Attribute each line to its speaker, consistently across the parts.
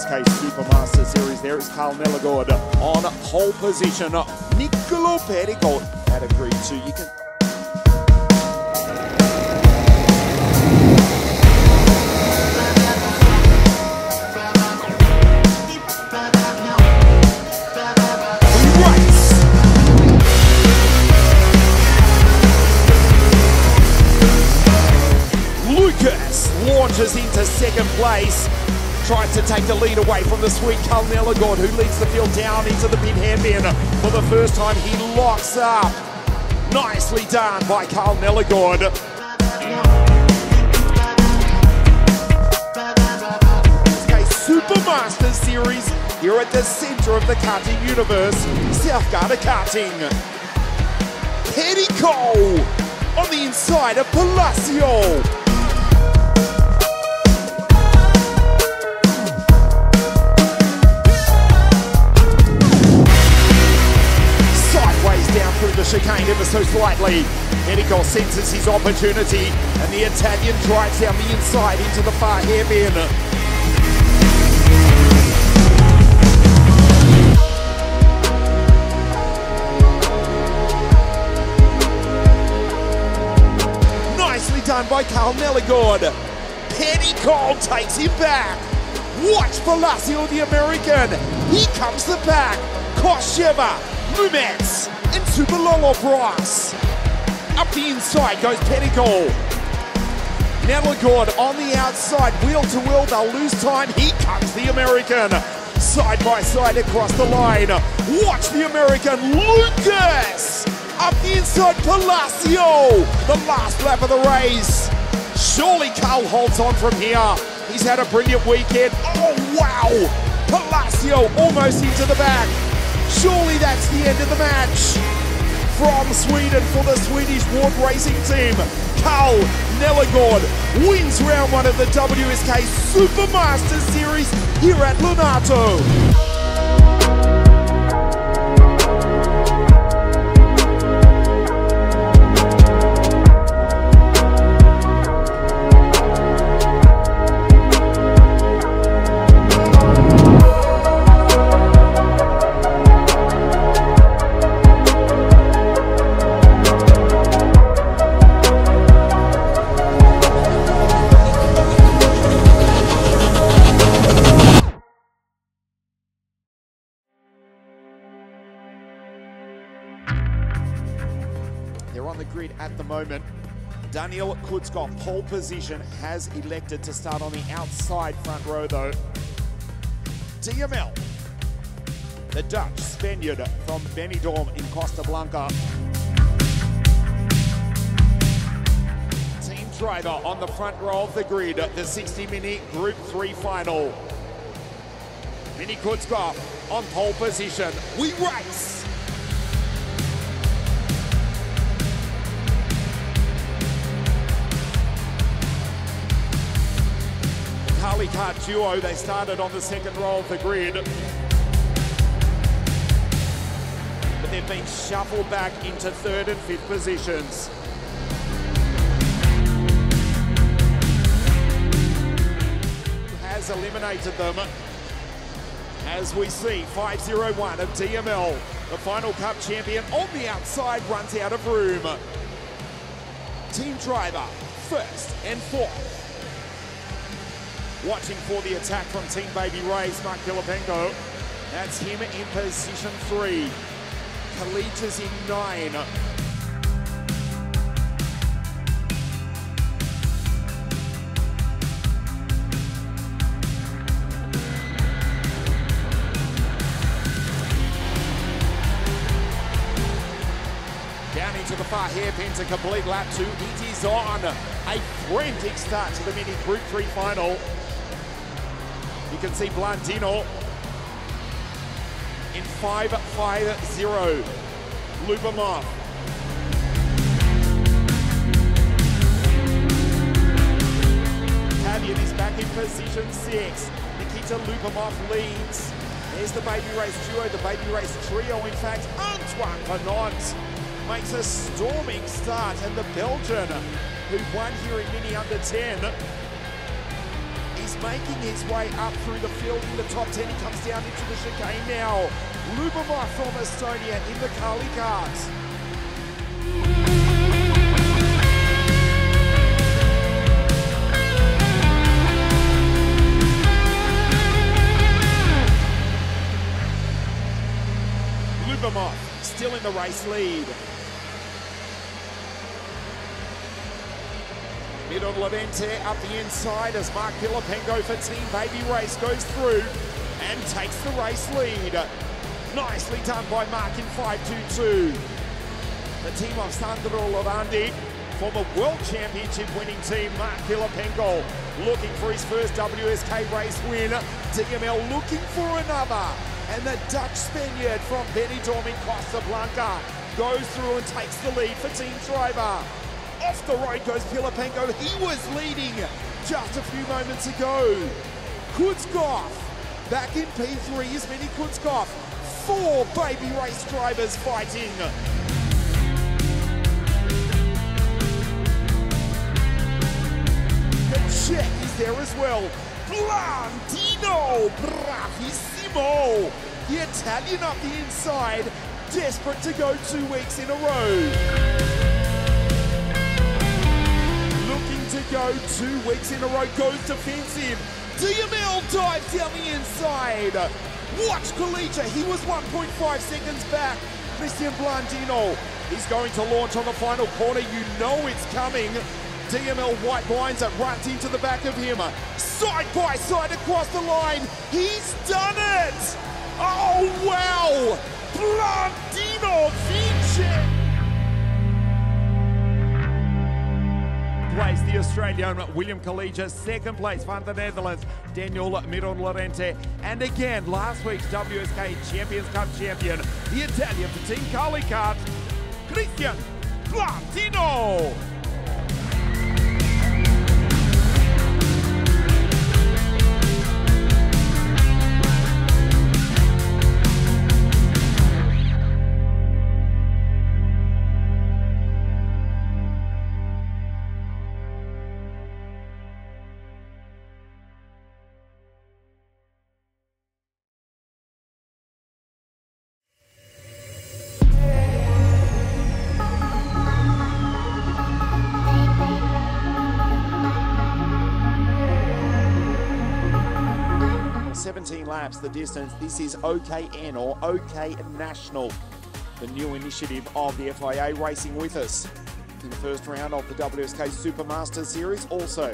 Speaker 1: WSK Supermaster Series. There is Nellegard on pole position. Niccolo Pericol at a grid 2. You can launches into second place, tries to take the lead away from the Swede Nellegard, who leads the field down into the pit hairpin. For the first time, he locks up. Nicely done by Nellegard. WSK Supermaster Series here at the center of the karting universe, Southgard karting. Pericol on the inside of Palacio. Down through the chicane ever so slightly. Pericol senses his opportunity and the Italian drives down the inside into the far hairpin. Nicely done by Nellegard. Pericol takes him back. Watch Palacio, the American. He comes the back. Kosheva, Lumets, and Superlolo Bros. Up the inside goes Pericol. Nellegard on the outside, wheel to wheel, they'll lose time. Here comes the American. Side by side across the line. Watch the American, Lucas! Up the inside, Palacio! The last lap of the race. Surely Carl holds on from here. He's had a brilliant weekend. Oh, wow! Palacio almost into the back. Surely that's the end of the match. From Sweden for the Swedish Ward Racing team, Nellegard wins round 1 of the WSK Supermaster Series here at Lonato. They're on the grid at the moment. Daniel Kutzkoff, pole position, has elected to start on the outside front row though. DML, the Dutch Spaniard from Benidorm in Costa Blanca. Team driver on the front row of the grid, the 60-minute Group 3 final. Mini Kutzkoff on pole position. We race! Kart duo, they started on the second row of the grid, but they've been shuffled back into 3rd and 5th positions. Has eliminated them, as we see 501 of DML, the final cup champion, on the outside, runs out of room. Team driver 1st and 4th. Watching for the attack from Team Baby Race, Mark Filipenko. That's him in position 3. Kalich's in 9. Down into the far hairpin to complete lap 2. It is on. A frantic start to the mini Group 3 final. You can see Blandino in 5.50. Lubomov. Pavan is back in position 6. Nikita Lubomov leads. There's the Baby Race duo, the Baby Race trio. In fact, Antoine Pinot makes a storming start, and the Belgian, who won here in Mini Under 10, He's making his way up through the field in the top 10. He comes down into the chicane now. Lubomir from Estonia in the Kali karts. Lubomir still in the race lead. Middle Levente up the inside as Mark Filipenko for Team Baby Race goes through and takes the race lead. Nicely done by Mark in 5.22. The team of Sandro Lavandi, former World Championship winning team, Mark Filipenko looking for his first WSK race win. DML looking for another. And the Dutch Spaniard from Benidorm in Costa Blanca goes through and takes the lead for Team Driver. Off the road goes Filipenko. He was leading just a few moments ago. Kutzkoff back in P3. Yasmini Kutzkoff. 4 Baby Race drivers fighting. The Czech is there as well. Blandino, bravissimo. The Italian up the inside, desperate to go 2 weeks in a row. To go 2 weeks in a row, goes defensive. DML dives down the inside. Watch Collegia, he was 1.5 seconds back. Cristian Blandino is going to launch on the final corner. You know it's coming. DML white blinds it, runs into the back of him. Side by side across the line. He's done it. Oh, wow. Blandino Vinci. Place the Australian William Collegia, second place van the Netherlands Daniel Miron-Lorente, and again last week's WSK Champions Cup champion, the Italian for Team Kali kart, Cristian Blandino. Laps the distance. This is OKN or OK National, the new initiative of the FIA, racing with us in the first round of the WSK Supermaster Series also.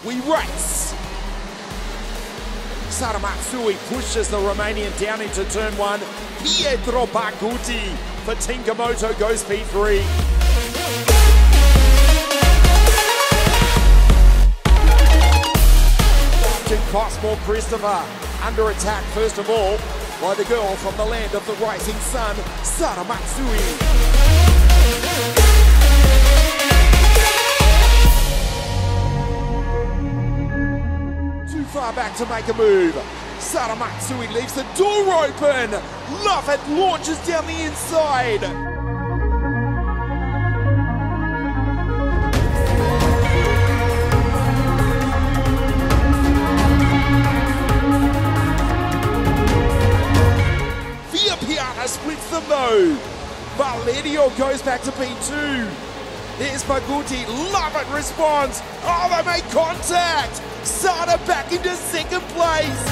Speaker 1: We race. Sara Matsui pushes the Romanian down into turn 1. Pietro Baguti for Team Komoto goes P3. Bogdan Cosma Cristofor under attack first of all by the girl from the land of the rising sun, Sara Matsui. Too far back to make a move. Sara Matsui leaves the door open. Love it, launches down the inside. Splits them though. Valerio goes back to P2. There's Baguti. Love it, response. Oh, they make contact. Sara back into second place.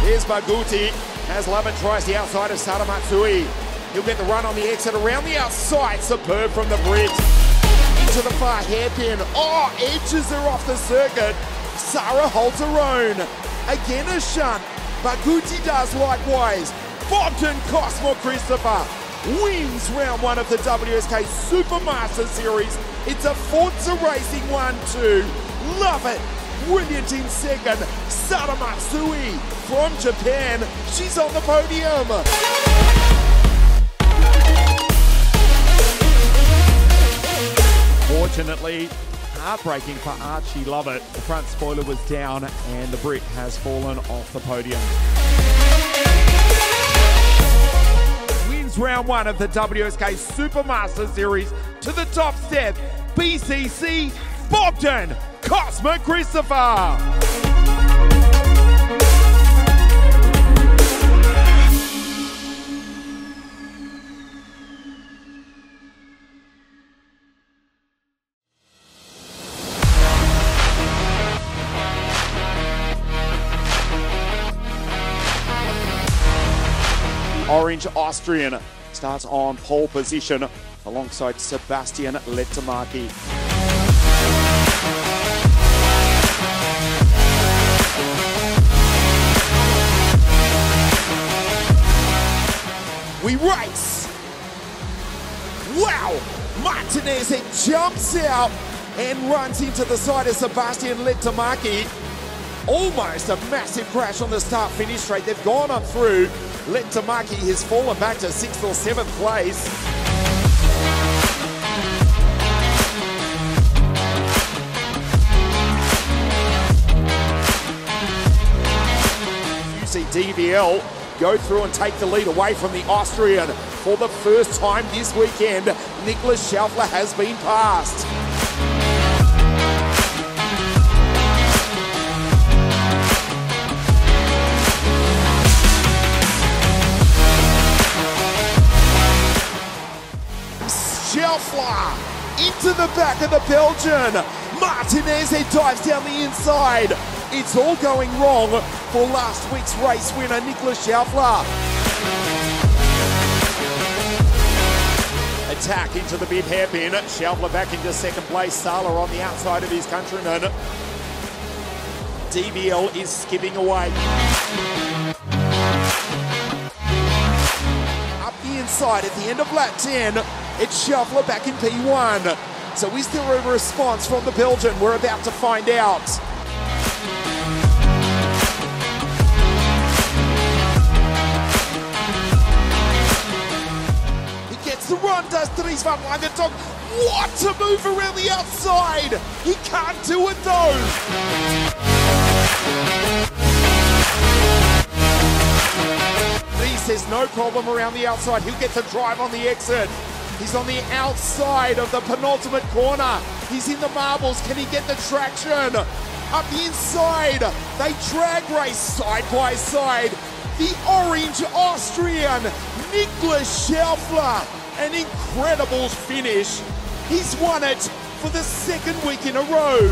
Speaker 1: Here's Baguti. As Lovett tries the outside of Sara Matsui. He'll get the run on the exit around the outside. Superb from the bridge. Into the far hairpin. Oh, edges her off the circuit. Sara holds her own. Again a shunt. Baguti does likewise. Bogdan Cosma Cristofor wins round 1 of the WSK Supermaster Series. It's a Forza Racing 1-2. Love it. Brilliant in second. Sara Matsui from Japan. She's on the podium. Unfortunately, heartbreaking for Archie Lovett. The front spoiler was down and the Brit has fallen off the podium. Wins round one of the WSK Supermaster Series to the top step. BCC, Bogdan Cosma Cristofor. Orange Austrian starts on pole position alongside Sebastian Lettamaki. We race! Wow! Martinez jumps out and runs into the side of Sebastian Lettamaki. Almost a massive crash on the start-finish straight. They've gone on through. Lettamaki has fallen back to 6th or 7th place. You see DVL go through and take the lead away from the Austrian. For the first time this weekend, Niklas Schaufler has been passed. Schaufler into the back of the Belgian. Martinez dives down the inside. It's all going wrong for last week's race winner, Niklas Schaufler. Attack into the mid hairpin. Schaufler back into second place. Sala on the outside of his countryman. DVL is skipping away. Up the inside at the end of lap 10. It's Schaufler back in P1. So is there a response from the Belgian? We're about to find out. He gets the run, does Dries van Langentonk. What a move around the outside. He can't do it though. Dries says no problem around the outside. He'll get the drive on the exit. He's on the outside of the penultimate corner. He's in the marbles. Can he get the traction? Up the inside. They drag race side by side. The Orange Austrian, Niklas Schaufler. An incredible finish. He's won it for the second week in a row.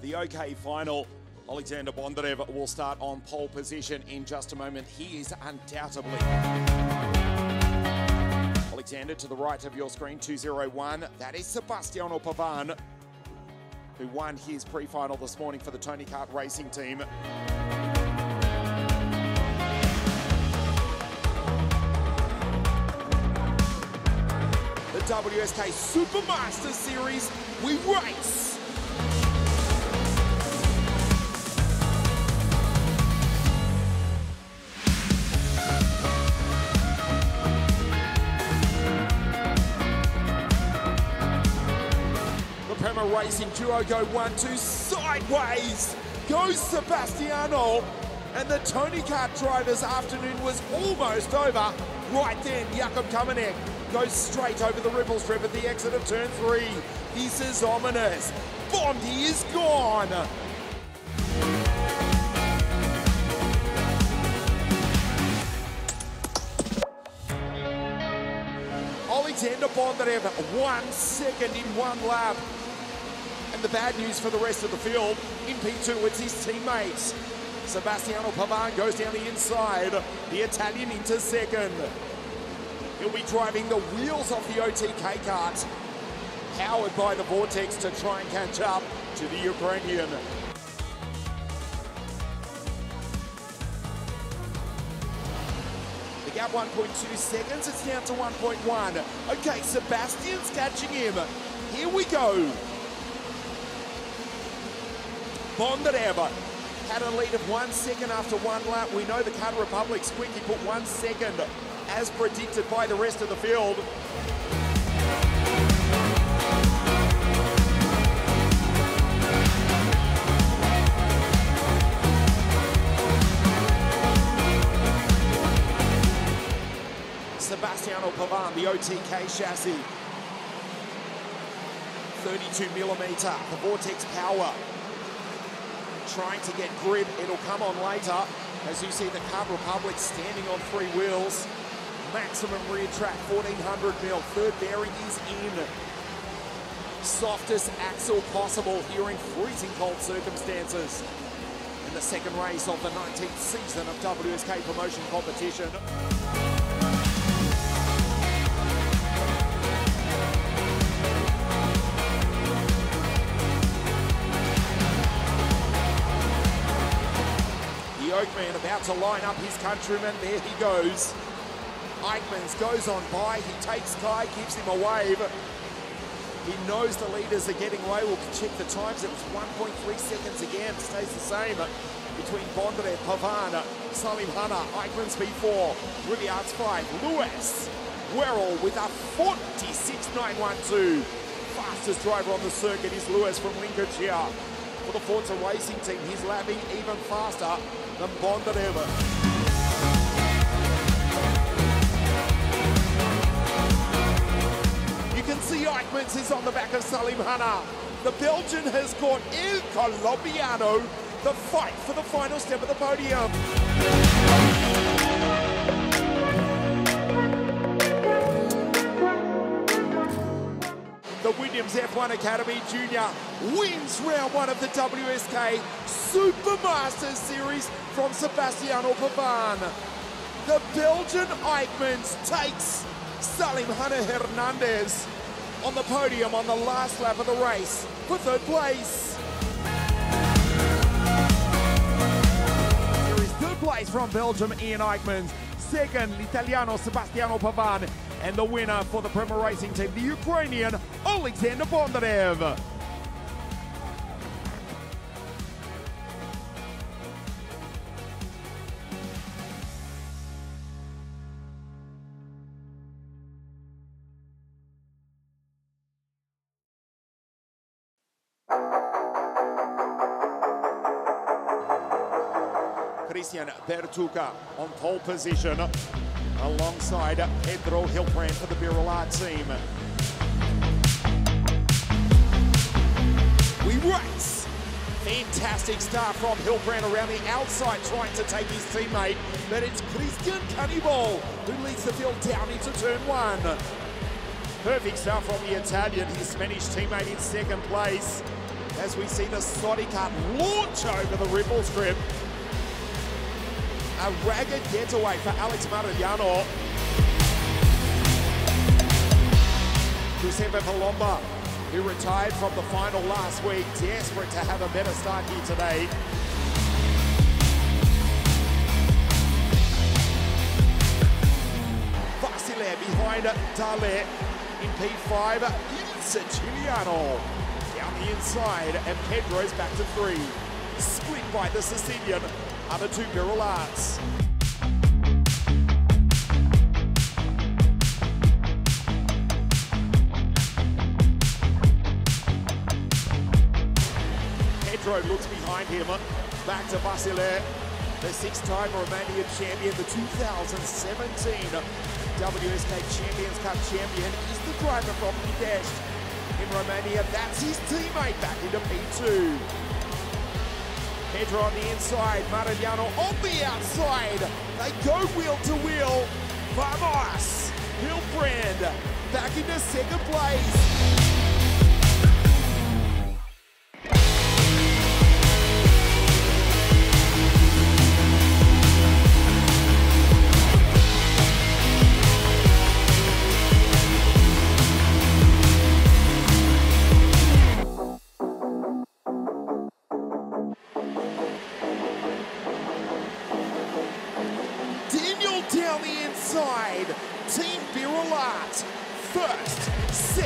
Speaker 1: The OK final, Alexander Bondarev will start on pole position in just a moment. He is undoubtedly. Alexander to the right of your screen, 201. That is Sebastiano Pavan, who won his pre-final this morning for the Tony Kart Racing team. The WSK Supermaster Series, we race! Racing duo go 1-2 sideways. Goes Sebastiano. And the Tony Kart drivers' afternoon was almost over. Right then, Jakub Kamenek goes straight over the ripple strip at the exit of turn 3. This is ominous. Bondi is gone. Alexander Bondarev 1 second in one lap. And the bad news for the rest of the field, in P2 it's his teammates. Sebastiano Pavan goes down the inside, the Italian into second. He'll be driving the wheels off the OTK kart, powered by the Vortex to try and catch up to the Ukrainian. out 1.2 seconds, it's down to 1.1. Okay, Sebastian's catching him. Here we go. Bondarev had a lead of 1 second after 1 lap. We know the Czech Republic's quick. He put 1 second as predicted by the rest of the field. Sebastiano Pavan, the OTK chassis. 32mm, the Vortex power. Trying to get grip, it'll come on later. As you see the Czech Republic standing on 3 wheels. Maximum rear track, 1400mm. Third bearing is in. Softest axle possible here in freezing cold circumstances. In the second race of the 19th season of WSK promotion competition. Oakman about to line up his countryman. There he goes. Eichmanns goes on by. He takes Kai, gives him a wave. He knows the leaders are getting away. We'll check the times. It was 1.3 seconds again. Stays the same between Bondarev, Pavan, Salim Hanna, Eichmanns P4, Williards 5, Lewis. Werrell with a 46.912. Fastest driver on the circuit is Lewis from Lincolnshire. For the Forza Racing team, he's lapping even faster than Bondarev. You can see Eichmanns is on the back of Salim Hanna. The Belgian has caught El Colombiano, the fight for the final step of the podium. The Williams F1 Academy Junior wins round 1 of the WSK Supermasters Series from Sebastiano Pavan. The Belgian Eichmanns takes Salim Hanna Hernandez on the podium on the last lap of the race for 3rd place. Here is 3rd place from Belgium, Ian Eichmanns. 2nd, L'Italiano Sebastiano Pavan. And the winner for the Prema Racing team, the Ukrainian Alexander Bondarev. Cristian Bertuca on pole position, alongside Pedro Hilbrand for the Birolard team. We race. Fantastic start from Hilbrand around the outside, trying to take his teammate, but it's Cristian Cannibal who leads the field down into turn 1. Perfect start from the Italian, his Spanish teammate in 2nd place, as we see the Soddy cut launch over the ripple strip. A ragged getaway for Alex Marigliano. Giuseppe Palomba, who retired from the final last week, desperate to have a better start here today. Vasile behind Dale in P5. Giuliano down the inside, and Pedro's back to 3. Split by the Sicilian. Other 2 Birollards. Pedro looks behind him. Back to Vasile, the 6-time Romanian champion, the 2017 WSK Champions Cup champion, is the driver from Bucharest in Romania. That's his teammate back into P2. Pedro on the inside, Marigliano on the outside. They go wheel to wheel. Vamos! Hilbrand back into 2nd place.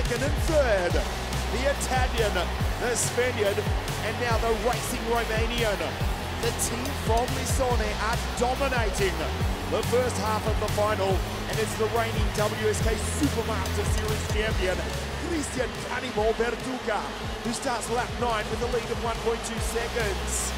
Speaker 1: second and third. The Italian, the Spaniard, and now the racing Romanian. The team from Lissone are dominating the first half of the final, and it's the reigning WSK Supermaster Series champion, Cristian Bertuca, who starts lap 9 with a lead of 1.2 seconds.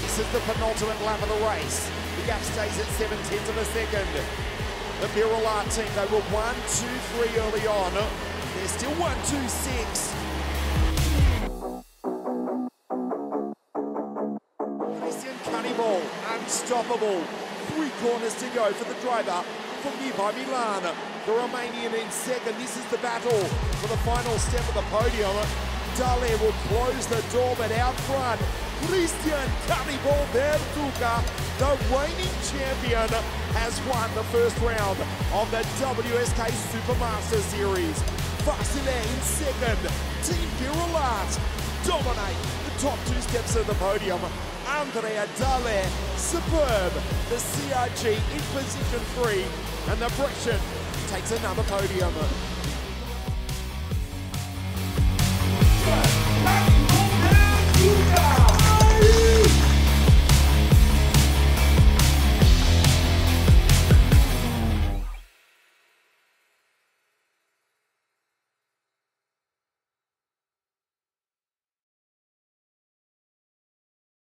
Speaker 1: This is the penultimate lap of the race. The gap stays at 0.7 of a second. The Birolat team, they were 1-2-3 early on. They're still 1-2-6. Cristian Cannibal, unstoppable. 3 corners to go for the driver from nearby Milan. The Romanian in second. This is the battle for the final step of the podium. Dale will close the door, but out front, Cristian Bertuca, the reigning champion, has won the first round of the WSK Supermaster Series. Vasile in second. Team Birolat dominate the top 2 steps of the podium. Andrea Dale, superb. The CRG in position 3, and the Brescian takes another podium.
Speaker 2: Bertuca!